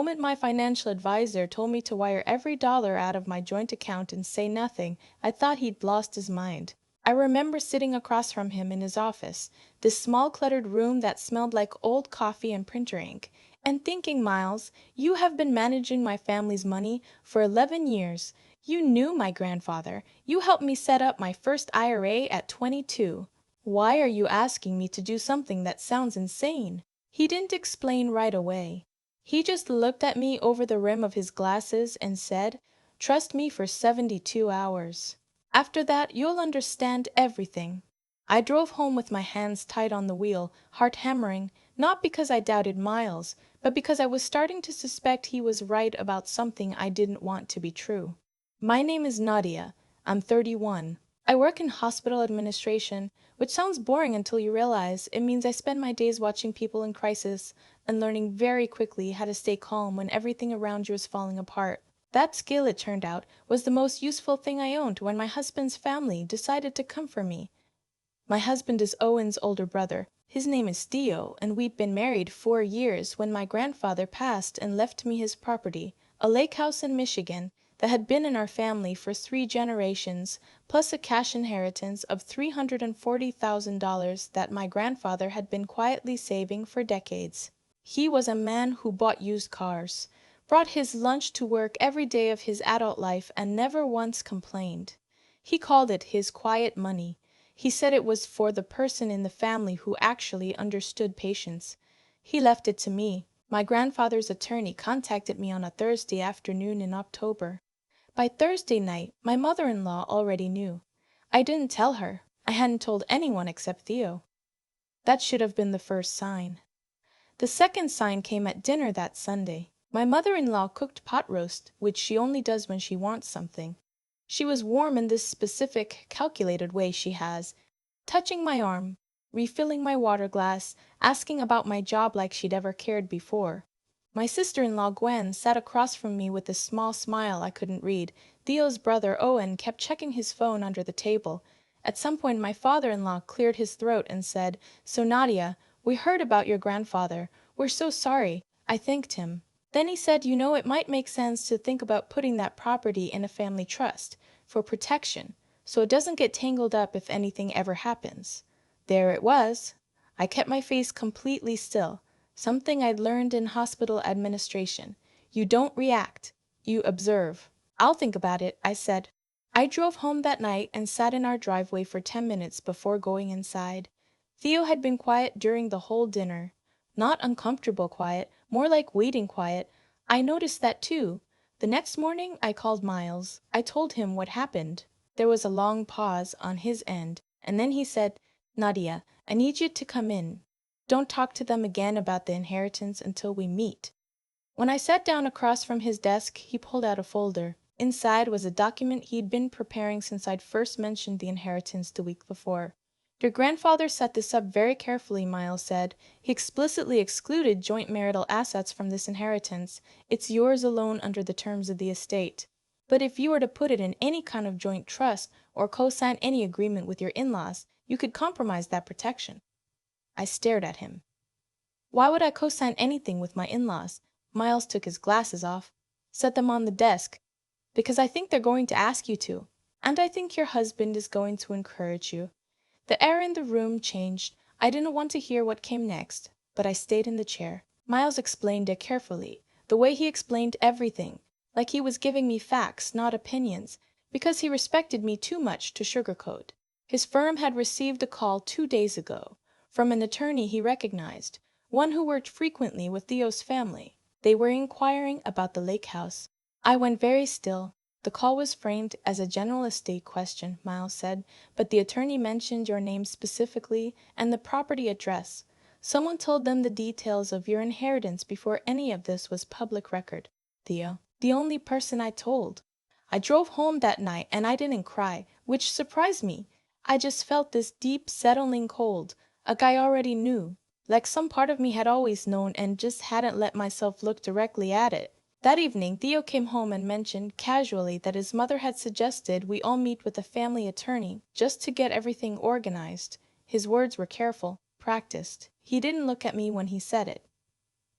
moment my financial advisor told me to wire every dollar out of my joint account and say nothing, I thought he'd lost his mind. I remember sitting across from him in his office, this small cluttered room that smelled like old coffee and printer ink, and thinking, Miles, you have been managing my family's money for 11 years. You knew my grandfather. You helped me set up my first IRA at 22. Why are you asking me to do something that sounds insane? He didn't explain right away. He just looked at me over the rim of his glasses and said, "Trust me for 72 hours. After that, you'll understand everything." I drove home with my hands tight on the wheel, heart hammering, not because I doubted Miles, but because I was starting to suspect he was right about something I didn't want to be true. My name is Nadia. I'm 31. I work in hospital administration, which sounds boring until you realize it means I spend my days watching people in crisis and learning very quickly how to stay calm when everything around you is falling apart. That skill, it turned out, was the most useful thing I owned when my husband's family decided to come for me. My husband is Owen's older brother. His name is Theo, and we'd been married 4 years when my grandfather passed and left me his property, a lake house in Michigan that had been in our family for 3 generations, plus a cash inheritance of $340,000 that my grandfather had been quietly saving for decades. He was a man who bought used cars, brought his lunch to work every day of his adult life, and never once complained. He called it his quiet money. He said it was for the person in the family who actually understood patience. He left it to me. My grandfather's attorney contacted me on a Thursday afternoon in October. By Thursday night, my mother-in-law already knew. I didn't tell her. I hadn't told anyone except Theo. That should have been the first sign. The second sign came at dinner that Sunday. My mother-in-law cooked pot roast, which she only does when she wants something. She was warm in this specific, calculated way she has, touching my arm, refilling my water glass, asking about my job like she'd ever cared before. My sister-in-law Gwen sat across from me with a small smile I couldn't read. Theo's brother Owen kept checking his phone under the table. At some point my father-in-law cleared his throat and said, "So Nadia, we heard about your grandfather. We're so sorry." I thanked him. Then he said, "You know, it might make sense to think about putting that property in a family trust, for protection, so it doesn't get tangled up if anything ever happens." There it was. I kept my face completely still. Something I'd learned in hospital administration. You don't react. You observe. "I'll think about it," I said. I drove home that night and sat in our driveway for 10 minutes before going inside. Theo had been quiet during the whole dinner. Not uncomfortable quiet, more like waiting quiet. I noticed that too. The next morning I called Miles. I told him what happened. There was a long pause on his end, and then he said, "Nadia, I need you to come in. Don't talk to them again about the inheritance until we meet." When I sat down across from his desk, he pulled out a folder. Inside was a document he'd been preparing since I'd first mentioned the inheritance the week before. "Your grandfather set this up very carefully," Miles said. "He explicitly excluded joint marital assets from this inheritance. It's yours alone under the terms of the estate. But if you were to put it in any kind of joint trust or co-sign any agreement with your in-laws, you could compromise that protection." I stared at him. "Why would I co-sign anything with my in-laws?" Miles took his glasses off. "Set them on the desk. Because I think they're going to ask you to. And I think your husband is going to encourage you." The air in the room changed. I didn't want to hear what came next, but I stayed in the chair. Miles explained it carefully, the way he explained everything, like he was giving me facts, not opinions, because he respected me too much to sugarcoat. His firm had received a call 2 days ago, from an attorney he recognized, one who worked frequently with Theo's family. They were inquiring about the lake house. I went very still. "The call was framed as a general estate question," Miles said, "but the attorney mentioned your name specifically and the property address. Someone told them the details of your inheritance before any of this was public record." Theo. The only person I told. I drove home that night and I didn't cry, which surprised me. I just felt this deep, settling cold, like I already knew, like some part of me had always known and just hadn't let myself look directly at it. That evening, Theo came home and mentioned casually that his mother had suggested we all meet with a family attorney just to get everything organized. His words were careful, practiced. He didn't look at me when he said it.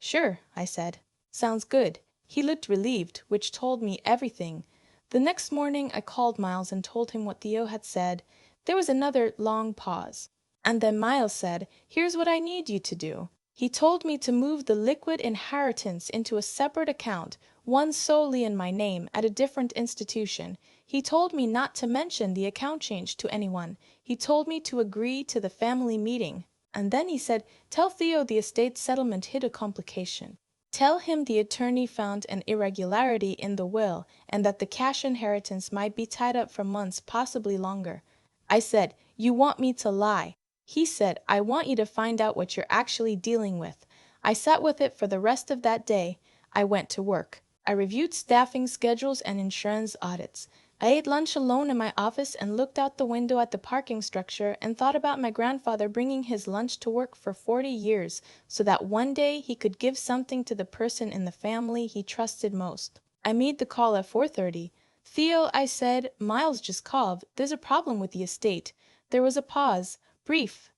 "Sure," I said. Sounds good. He looked relieved, which told me everything. The next morning I called Miles and told him what Theo had said. There was another long pause. And then Miles said, "Here's what I need you to do." He told me to move the liquid inheritance into a separate account, one solely in my name, at a different institution. He told me not to mention the account change to anyone. He told me to agree to the family meeting. And then he said, "Tell Theo the estate settlement hit a complication. Tell him the attorney found an irregularity in the will and that the cash inheritance might be tied up for months, possibly longer." I said, "You want me to lie?" He said, "I want you to find out what you're actually dealing with." I sat with it for the rest of that day. I went to work. I reviewed staffing schedules and insurance audits. I ate lunch alone in my office and looked out the window at the parking structure and thought about my grandfather bringing his lunch to work for 40 years so that one day he could give something to the person in the family he trusted most. I made the call at 4:30. "Theo," I said, "Miles just called. There's a problem with the estate." There was a pause. Brief.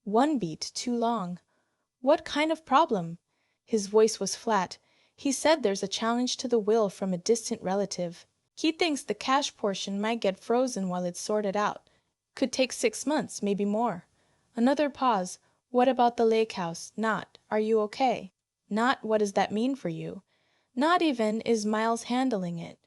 One beat too long. "What kind of problem?" His voice was flat. "He said there's a challenge to the will from a distant relative. He thinks the cash portion might get frozen while it's sorted out. Could take 6 months, maybe more." Another pause. "What about the lake house? Not, are you okay?" Not, what does that mean for you? Not even, is Miles handling it?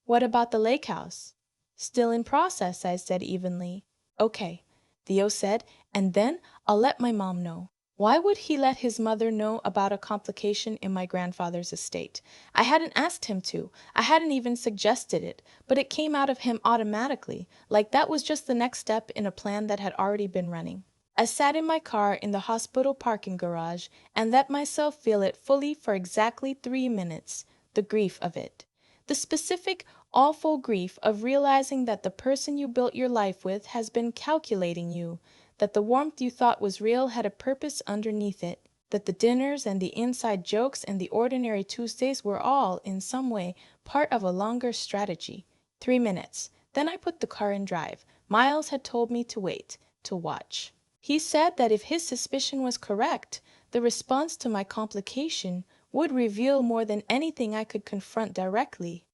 What about the lake house? Still in process, I said evenly. Okay, Theo said, and then I'll let my mom know. Why would he let his mother know about a complication in my grandfather's estate? I hadn't asked him to. I hadn't even suggested it, but it came out of him automatically, like that was just the next step in a plan that had already been running. I sat in my car in the hospital parking garage and let myself feel it fully for exactly 3 minutes, the grief of it. The specific, awful grief of realizing that the person you built your life with has been calculating you, that the warmth you thought was real had a purpose underneath it, that the dinners and the inside jokes and the ordinary Tuesdays were all, in some way, part of a longer strategy. 3 minutes. Then I put the car in drive. Miles had told me to wait, to watch. He said that if his suspicion was correct, the response to my complication would reveal more than anything I could confront directly.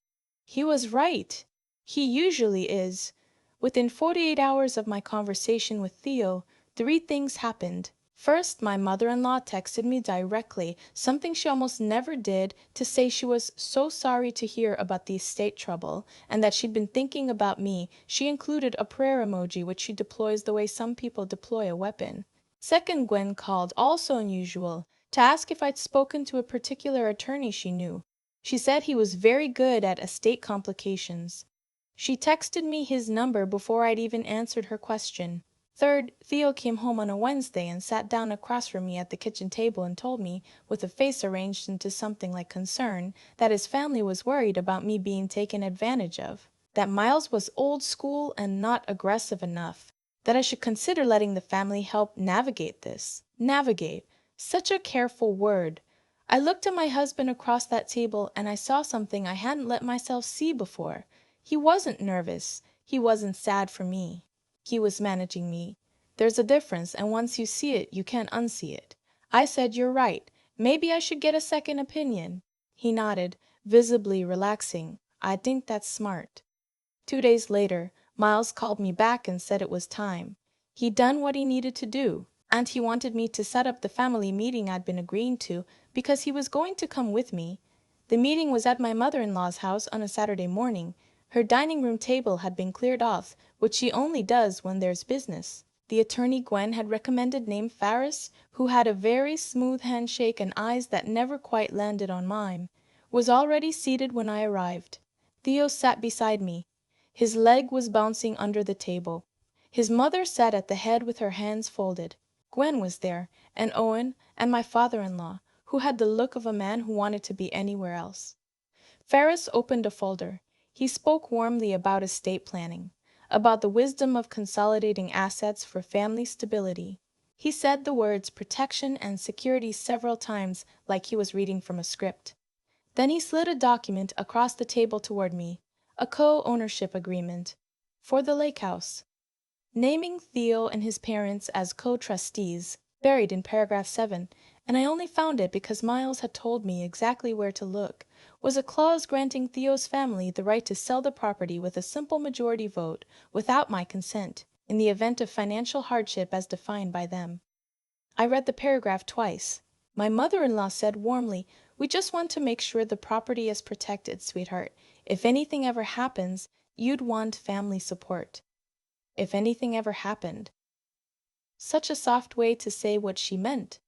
He was right. He usually is. Within 48 hours of my conversation with Theo, 3 things happened. First, my mother-in-law texted me directly, something she almost never did, to say she was so sorry to hear about the estate trouble and that she'd been thinking about me. She included a prayer emoji, which she deploys the way some people deploy a weapon. Second, Gwen called, also unusual, to ask if I'd spoken to a particular attorney she knew. She said he was very good at estate complications. She texted me his number before I'd even answered her question. Third, Theo came home on a Wednesday and sat down across from me at the kitchen table and told me, with a face arranged into something like concern, that his family was worried about me being taken advantage of, that Miles was old school and not aggressive enough, that I should consider letting the family help navigate this. Navigate. Such a careful word. I looked at my husband across that table and I saw something I hadn't let myself see before. He wasn't nervous. He wasn't sad for me. He was managing me. There's a difference, and once you see it, you can't unsee it. I said, "You're right. Maybe I should get a second opinion." He nodded, visibly relaxing. "I think that's smart." 2 days later, Miles called me back and said it was time. He'd done what he needed to do, and he wanted me to set up the family meeting I'd been agreeing to because he was going to come with me. The meeting was at my mother-in-law's house on a Saturday morning. Her dining room table had been cleared off, which she only does when there's business. The attorney Gwen had recommended named Ferris, who had a very smooth handshake and eyes that never quite landed on mine, was already seated when I arrived. Theo sat beside me. His leg was bouncing under the table. His mother sat at the head with her hands folded. Gwen was there, and Owen, and my father-in-law, who had the look of a man who wanted to be anywhere else. Ferris opened a folder. He spoke warmly about estate planning, about the wisdom of consolidating assets for family stability. He said the words protection and security several times like he was reading from a script. Then he slid a document across the table toward me, a co-ownership agreement for the lake house, naming Theo and his parents as co-trustees, buried in paragraph 7, and I only found it because Miles had told me exactly where to look, was a clause granting Theo's family the right to sell the property with a simple majority vote without my consent, in the event of financial hardship as defined by them. I read the paragraph twice. My mother-in-law said warmly, "We just want to make sure the property is protected, sweetheart. If anything ever happens, you'd want family support." If anything ever happened. Such a soft way to say what she meant.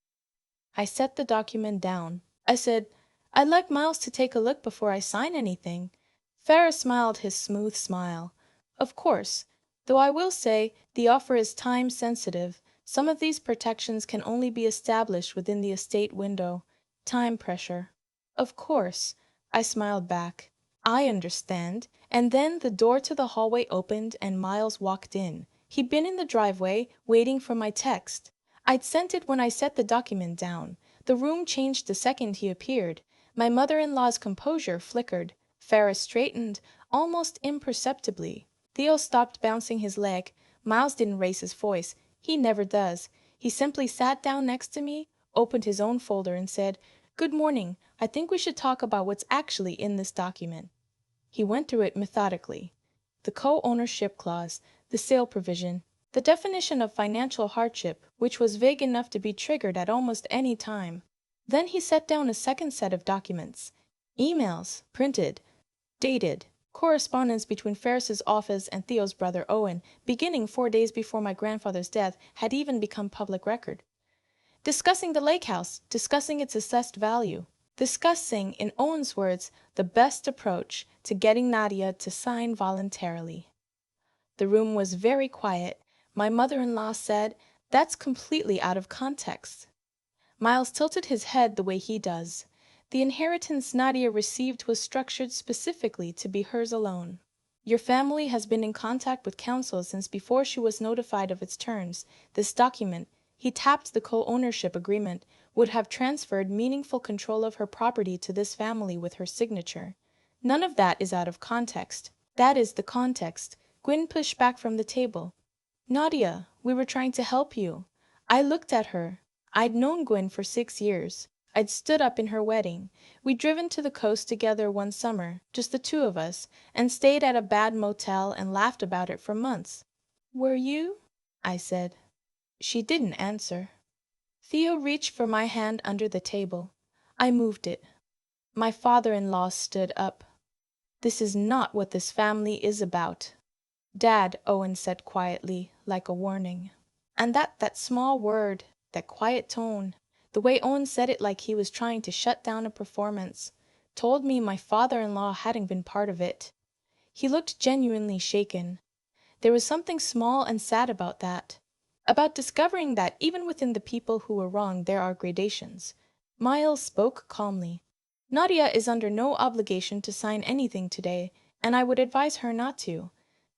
I set the document down. I said, "I'd like Miles to take a look before I sign anything." Ferris smiled his smooth smile. "Of course, though I will say the offer is time-sensitive. Some of these protections can only be established within the estate window. Time pressure." "Of course," I smiled back. "I understand." And then the door to the hallway opened and Miles walked in. He'd been in the driveway, waiting for my text. I'd sent it when I set the document down. The room changed the second he appeared. My mother-in-law's composure flickered. Ferris straightened, almost imperceptibly. Theo stopped bouncing his leg. Miles didn't raise his voice. He never does. He simply sat down next to me, opened his own folder and said, "Good morning. I think we should talk about what's actually in this document." He went through it methodically. The co-ownership clause, the sale provision, the definition of financial hardship, which was vague enough to be triggered at almost any time. Then he set down a second set of documents. Emails, printed, dated, correspondence between Ferris's office and Theo's brother Owen, beginning 4 days before my grandfather's death, had even become public record. Discussing the lake house, discussing its assessed value, discussing, in Owen's words, the best approach to getting Nadia to sign voluntarily. The room was very quiet. My mother-in-law said, "That's completely out of context." Miles tilted his head the way he does. The inheritance Nadia received was structured specifically to be hers alone. Your family has been in contact with counsel since before she was notified of its terms. This document, he tapped the co-ownership agreement, would have transferred meaningful control of her property to this family with her signature. None of that is out of context. That is the context. Gwyn pushed back from the table. "Nadia, we were trying to help you." I looked at her. I'd known Gwyn for 6 years. I'd stood up in her wedding. We'd driven to the coast together one summer, just the two of us, and stayed at a bad motel and laughed about it for months. "Were you?" I said. She didn't answer. Theo reached for my hand under the table. I moved it. My father-in-law stood up. "This is not what this family is about." "Dad," Owen said quietly, like a warning. And that small word, that quiet tone, the way Owen said it like he was trying to shut down a performance, told me my father-in-law hadn't been part of it. He looked genuinely shaken. There was something small and sad about that. About discovering that even within the people who were wrong there are gradations. Miles spoke calmly. "Nadia is under no obligation to sign anything today, and I would advise her not to.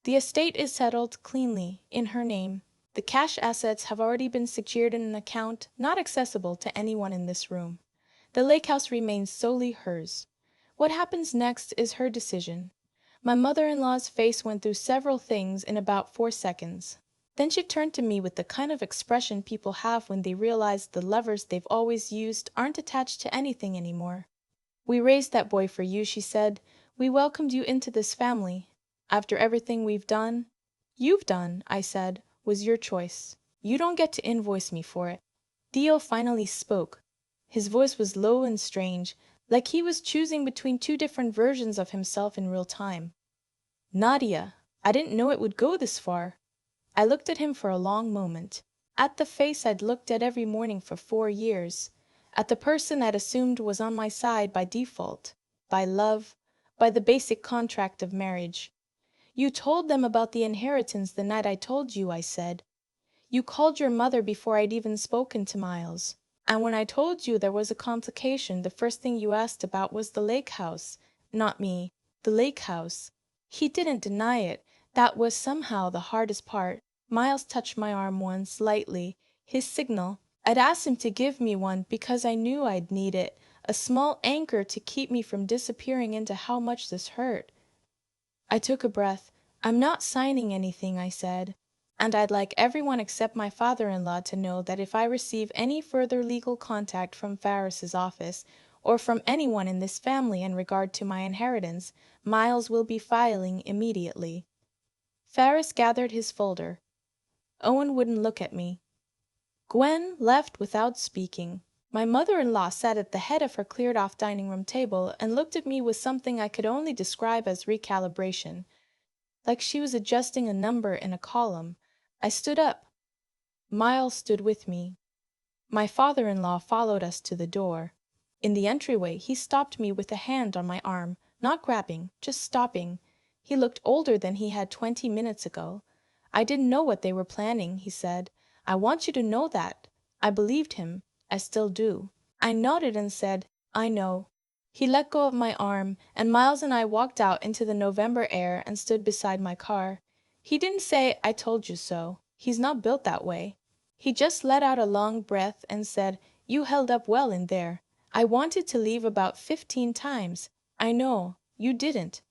The estate is settled cleanly, in her name. The cash assets have already been secured in an account not accessible to anyone in this room. The lake house remains solely hers. What happens next is her decision." My mother-in-law's face went through several things in about 4 seconds. Then she turned to me with the kind of expression people have when they realize the levers they've always used aren't attached to anything anymore. "We raised that boy for you," she said. "We welcomed you into this family. After everything we've done—" "You've done," I said, "was your choice. You don't get to invoice me for it." Theo finally spoke. His voice was low and strange, like he was choosing between 2 different versions of himself in real time. "Nadia, I didn't know it would go this far." I looked at him for a long moment. At the face I'd looked at every morning for 4 years. At the person I'd assumed was on my side by default, by love, by the basic contract of marriage. "You told them about the inheritance the night I told you," I said. "You called your mother before I'd even spoken to Miles. And when I told you there was a complication, the first thing you asked about was the lake house. Not me. The lake house." He didn't deny it. That was somehow the hardest part. Miles touched my arm once, lightly. His signal. I'd asked him to give me one because I knew I'd need it. A small anchor to keep me from disappearing into how much this hurt. I took a breath. "I'm not signing anything," I said. And I'd like everyone except my father-in-law to know that if I receive any further legal contact from Ferris's office, or from anyone in this family in regard to my inheritance, Miles will be filing immediately." Ferris gathered his folder. Owen wouldn't look at me. Gwen left without speaking. My mother-in-law sat at the head of her cleared-off dining-room table and looked at me with something I could only describe as recalibration, like she was adjusting a number in a column. I stood up. Miles stood with me. My father-in-law followed us to the door. In the entryway, he stopped me with a hand on my arm, not grabbing, just stopping. He looked older than he had 20 minutes ago. "I didn't know what they were planning," he said. "I want you to know that." I believed him. I still do. I nodded and said, "I know." He let go of my arm, and Miles and I walked out into the November air and stood beside my car. He didn't say, "I told you so." He's not built that way. He just let out a long breath and said, "You held up well in there. I wanted to leave about 15 times. I know. You didn't."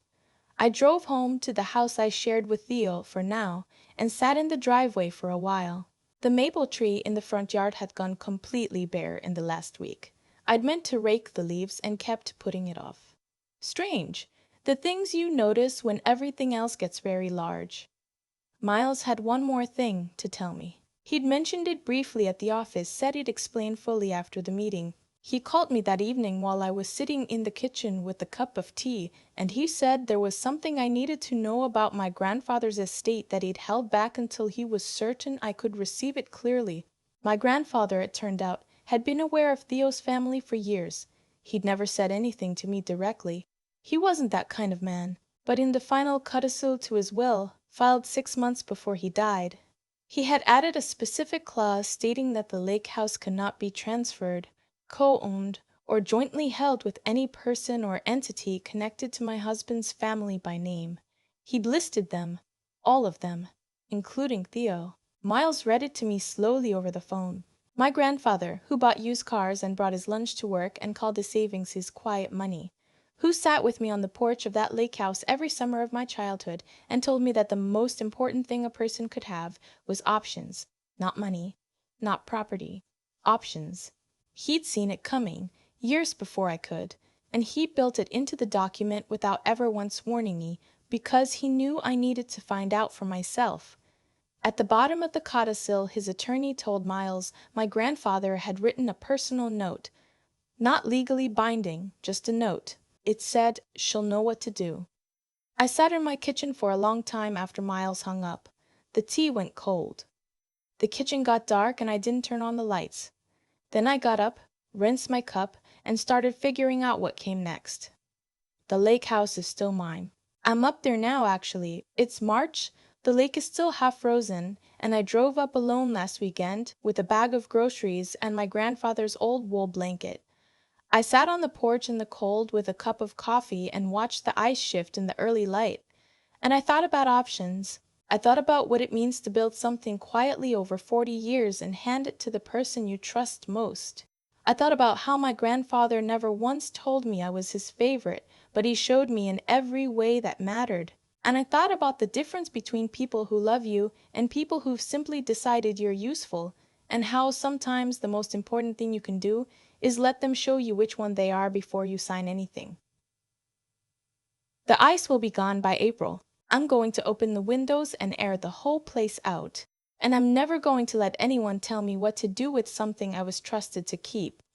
I drove home to the house I shared with Theo for now, and sat in the driveway for a while. The maple tree in the front yard had gone completely bare in the last week. I'd meant to rake the leaves and kept putting it off. Strange, the things you notice when everything else gets very large. Miles had one more thing to tell me. He'd mentioned it briefly at the office, said he'd explain fully after the meeting. He called me that evening while I was sitting in the kitchen with a cup of tea, and he said there was something I needed to know about my grandfather's estate that he'd held back until he was certain I could receive it clearly. My grandfather, it turned out, had been aware of Theo's family for years. He'd never said anything to me directly. He wasn't that kind of man. But in the final codicil to his will, filed 6 months before he died, he had added a specific clause stating that the lake house could not be transferred, co-owned, or jointly held with any person or entity connected to my husband's family by name. He'd listed them, all of them, including Theo. Miles read it to me slowly over the phone. My grandfather, who bought used cars and brought his lunch to work and called his savings his quiet money, who sat with me on the porch of that lake house every summer of my childhood and told me that the most important thing a person could have was options, not money, not property, options. He'd seen it coming, years before I could, and he built it into the document without ever once warning me, because he knew I needed to find out for myself. At the bottom of the codicil, his attorney told Miles my grandfather had written a personal note, not legally binding, just a note. It said, "She'll know what to do." I sat in my kitchen for a long time after Miles hung up. The tea went cold. The kitchen got dark and I didn't turn on the lights. Then I got up, rinsed my cup, and started figuring out what came next. The lake house is still mine. I'm up there now, actually. It's March, the lake is still half frozen, and I drove up alone last weekend with a bag of groceries and my grandfather's old wool blanket. I sat on the porch in the cold with a cup of coffee and watched the ice shift in the early light. And I thought about options. I thought about what it means to build something quietly over 40 years and hand it to the person you trust most. I thought about how my grandfather never once told me I was his favorite, but he showed me in every way that mattered. And I thought about the difference between people who love you and people who've simply decided you're useful, and how sometimes the most important thing you can do is let them show you which one they are before you sign anything. The ice will be gone by April. I'm going to open the windows and air the whole place out. And I'm never going to let anyone tell me what to do with something I was trusted to keep.